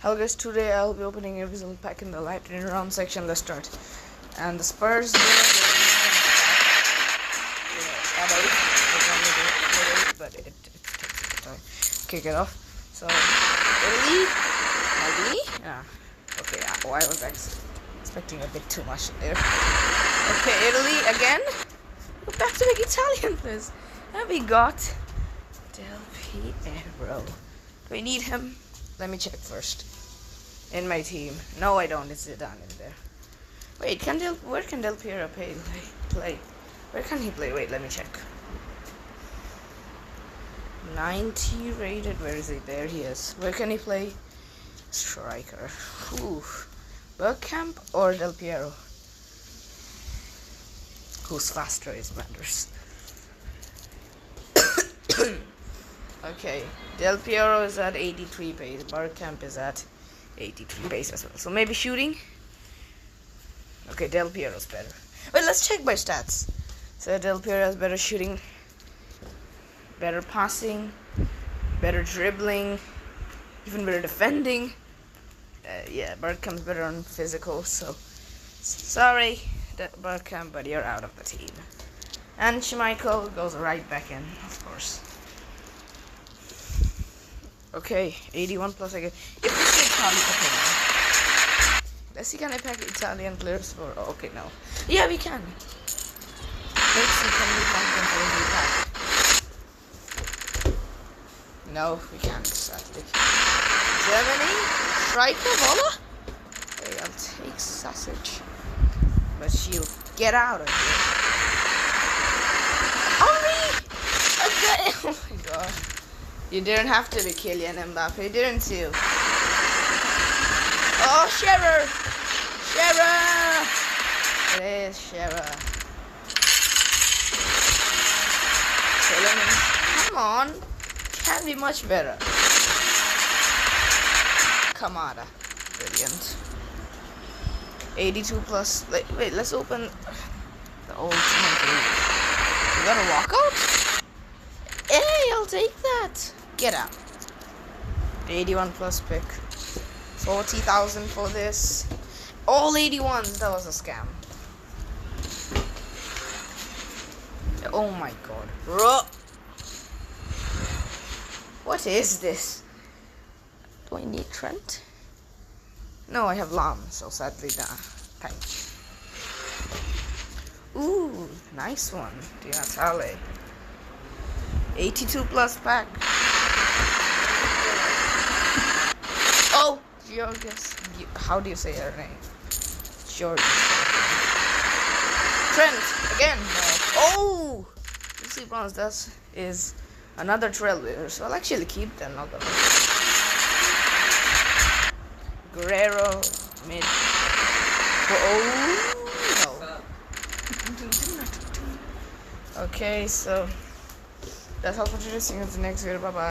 Hello guys, today I'll be opening every single pack in the lightning round section. Let's start. And the Spurs at 8, but it takes time. Kick it off. So Italy, maybe? Yeah. Okay, I was expecting a bit too much there. Okay, Italy again. We're back to the Italian list. And we got Del Piero. Do we need him? Let me check first. In my team. No, I don't. It's Zidane in there. Wait, where can Del Piero play? Where can he play? Wait, let me check. 90 rated. Where is he? There he is. Where can he play? Striker. Ooh. Bergkamp or Del Piero? Who's faster is matters. Okay, Del Piero is at 83 pace. Bergkamp is at 83 pace as well. So maybe shooting. Okay, Del Piero's better. Wait, let's check by stats. So Del Piero has better shooting, better passing, better dribbling, even better defending. Yeah, Bergkamp's better on physical. So sorry, Bergkamp, but you're out of the team. And Schmeichel goes right back in, of course. Okay, 81 plus again. If this is Italian, okay, no. Let's see, can I pack Italian players for? Oh, okay, no. Yeah, we can. Let's see, can we pack them for a new pack? No, we can't, sadly. Germany? Striker, Vola? Okay, I'll take Sausage. But she'll get out of here. Hurry! Okay, oh my god. You didn't have to be Kylian Mbappe, didn't you? Oh, Shearer! Shearer! It is Shearer. Come on. Can be much better. Kamada. Brilliant. 82 plus. Wait, let's open the old 20. You got a walkout? Hey, I'll take that. Get out. 81 plus pick. 40,000 for this. All 81s. That was a scam. Oh my god. What is this? Do I need Trent? No, I have Lam, so sadly nah. Thanks. Ooh, nice one. Di Natale. 82 plus pack. Oh, Georges. How do you say her name? Georges. Trent again. Oh, Lucy Bronze. That is another trailblazer. So I'll actually keep that. Not gonna. Guerrero mid. Oh no. Okay, so. That's all for today. See you in the next video. Bye bye.